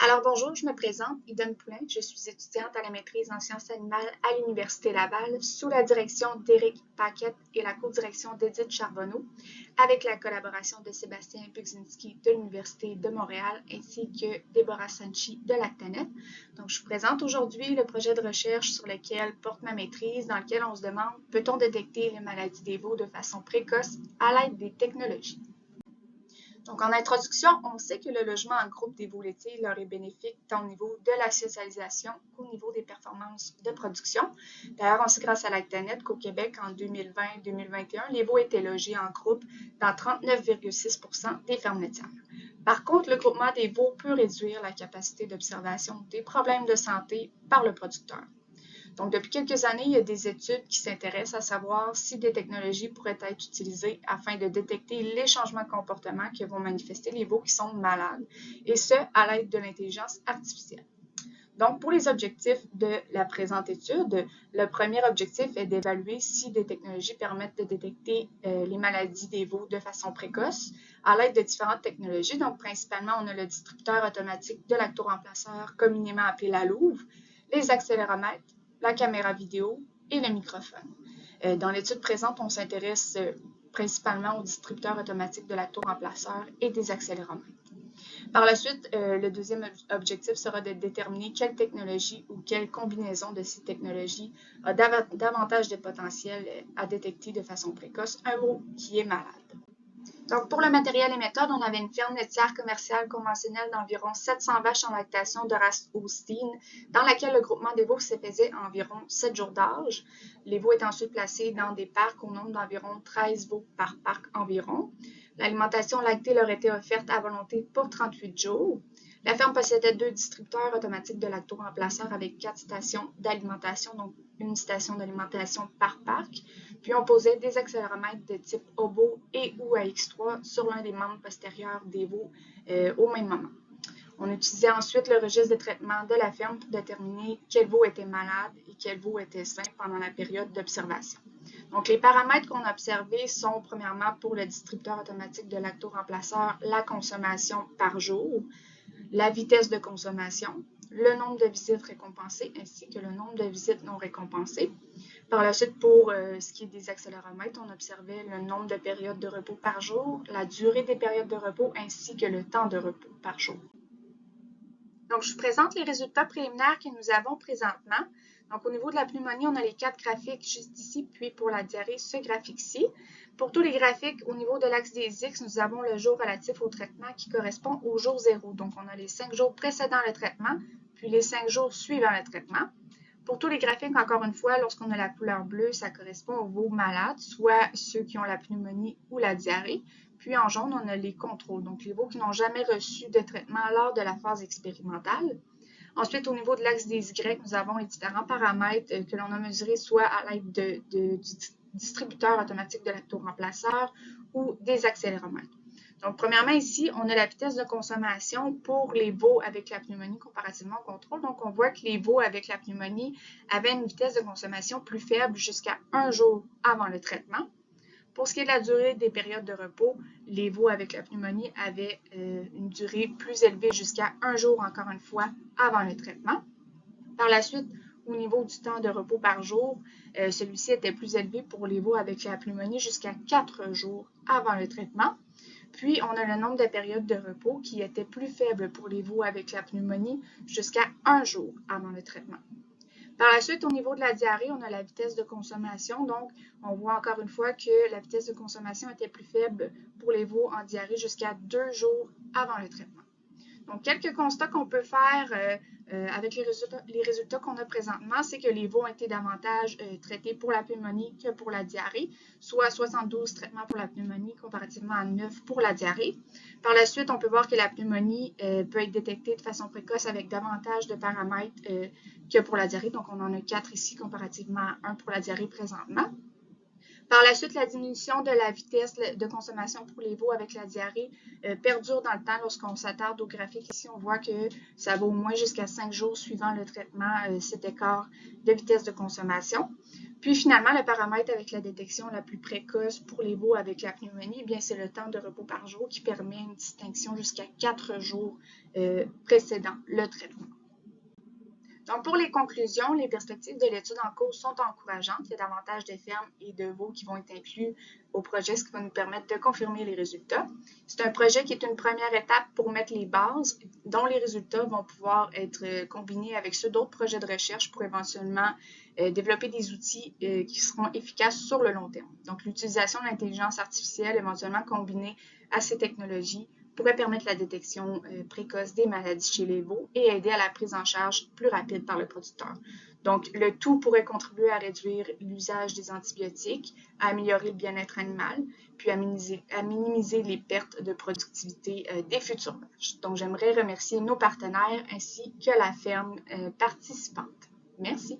Alors bonjour, je me présente, Idonne Poulain. Je suis étudiante à la maîtrise en sciences animales à l'Université Laval sous la direction d'Éric Paquette et la co-direction d'Édith Charbonneau, avec la collaboration de Sébastien Bugzinski de l'Université de Montréal ainsi que Déborah Sanchi de l'Actanet. Donc je vous présente aujourd'hui le projet de recherche sur lequel porte ma maîtrise, dans lequel on se demande peut-on détecter les maladies des veaux de façon précoce à l'aide des technologies. Donc, en introduction, on sait que le logement en groupe des veaux laitiers leur est bénéfique tant au niveau de la socialisation qu'au niveau des performances de production. D'ailleurs, on sait grâce à l'Actanet qu'au Québec, en 2020-2021, les veaux étaient logés en groupe dans 39,6% des fermes laitières. Par contre, le groupement des veaux peut réduire la capacité d'observation des problèmes de santé par le producteur. Donc, depuis quelques années, il y a des études qui s'intéressent à savoir si des technologies pourraient être utilisées afin de détecter les changements de comportement que vont manifester les veaux qui sont malades, et ce, à l'aide de l'intelligence artificielle. Donc, pour les objectifs de la présente étude, le premier objectif est d'évaluer si des technologies permettent de détecter les maladies des veaux de façon précoce à l'aide de différentes technologies. Donc, principalement, on a le distributeur automatique de lactoremplaceur, communément appelé la louve, les accéléromètres, la caméra vidéo et le microphone. Dans l'étude présente, on s'intéresse principalement aux distributeurs automatiques de lactoremplaceurs et des accéléromètres. Par la suite, le deuxième objectif sera de déterminer quelle technologie ou quelle combinaison de ces technologies a davantage de potentiel à détecter de façon précoce un veau qui est malade. Donc, pour le matériel et méthode, on avait une ferme laitière commerciale conventionnelle d'environ 700 vaches en lactation de race Holstein, dans laquelle le groupement des veaux s'éfaisait à environ 7 jours d'âge. Les veaux étaient ensuite placés dans des parcs au nombre d'environ 13 veaux par parc environ. L'alimentation lactée leur était offerte à volonté pour 38 jours. La ferme possédait 2 distributeurs automatiques de lactoremplaceurs avec 4 stations d'alimentation, donc une station d'alimentation par parc. Puis on posait des accéléromètres de type OBO et ou AX3 sur l'un des membres postérieurs des veaux au même moment. On utilisait ensuite le registre de traitement de la ferme pour déterminer quel veau était malade et quel veau était sain pendant la période d'observation. Donc, les paramètres qu'on a observés sont, premièrement, pour le distributeur automatique de lactoremplaceur, la consommation par jour, la vitesse de consommation, le nombre de visites récompensées ainsi que le nombre de visites non récompensées. Par la suite, pour ce qui est des accéléromètres, on observait le nombre de périodes de repos par jour, la durée des périodes de repos ainsi que le temps de repos par jour. Donc, je vous présente les résultats préliminaires que nous avons présentement. Donc, au niveau de la pneumonie, on a les 4 graphiques juste ici, puis pour la diarrhée, ce graphique-ci. Pour tous les graphiques, au niveau de l'axe des X, nous avons le jour relatif au traitement qui correspond au jour 0. Donc, on a les 5 jours précédant le traitement, puis les 5 jours suivant le traitement. Pour tous les graphiques, encore une fois, lorsqu'on a la couleur bleue, ça correspond aux veaux malades, soit ceux qui ont la pneumonie ou la diarrhée. Puis en jaune, on a les contrôles, donc les veaux qui n'ont jamais reçu de traitement lors de la phase expérimentale. Ensuite, au niveau de l'axe des Y, nous avons les différents paramètres que l'on a mesurés soit à l'aide du distributeur automatique de lactoremplaceur ou des accéléromètres. Donc, premièrement, ici, on a la vitesse de consommation pour les veaux avec la pneumonie comparativement au contrôle. Donc, on voit que les veaux avec la pneumonie avaient une vitesse de consommation plus faible jusqu'à 1 jour avant le traitement. Pour ce qui est de la durée des périodes de repos, les veaux avec la pneumonie avaient une durée plus élevée jusqu'à 1 jour, encore une fois, avant le traitement. Par la suite, au niveau du temps de repos par jour, celui-ci était plus élevé pour les veaux avec la pneumonie jusqu'à 4 jours avant le traitement. Puis, on a le nombre de périodes de repos qui était plus faible pour les veaux avec la pneumonie jusqu'à 1 jour avant le traitement. Par la suite, au niveau de la diarrhée, on a la vitesse de consommation. Donc, on voit encore une fois que la vitesse de consommation était plus faible pour les veaux en diarrhée jusqu'à 2 jours avant le traitement. Donc, quelques constats qu'on peut faire avec les résultats qu'on a présentement, c'est que les veaux ont été davantage traités pour la pneumonie que pour la diarrhée, soit 72 traitements pour la pneumonie comparativement à 9 pour la diarrhée. Par la suite, on peut voir que la pneumonie peut être détectée de façon précoce avec davantage de paramètres que pour la diarrhée. Donc, on en a 4 ici comparativement à 1 pour la diarrhée présentement. Par la suite, la diminution de la vitesse de consommation pour les veaux avec la diarrhée perdure dans le temps lorsqu'on s'attarde au graphique. Ici, on voit que ça va au moins jusqu'à 5 jours suivant le traitement, cet écart de vitesse de consommation. Puis finalement, le paramètre avec la détection la plus précoce pour les veaux avec la pneumonie, c'est le temps de repos par jour qui permet une distinction jusqu'à 4 jours précédant le traitement. Donc, pour les conclusions, les perspectives de l'étude en cours sont encourageantes. Il y a davantage de fermes et de veaux qui vont être inclus au projet, ce qui va nous permettre de confirmer les résultats. C'est un projet qui est une première étape pour mettre les bases, dont les résultats vont pouvoir être combinés avec ceux d'autres projets de recherche pour éventuellement développer des outils qui seront efficaces sur le long terme. Donc, l'utilisation de l'intelligence artificielle éventuellement combinée à ces technologies pourrait permettre la détection précoce des maladies chez les veaux et aider à la prise en charge plus rapide par le producteur. Donc, le tout pourrait contribuer à réduire l'usage des antibiotiques, à améliorer le bien-être animal, puis à minimiser les pertes de productivité des futures vaches. Donc, j'aimerais remercier nos partenaires ainsi que la ferme participante. Merci.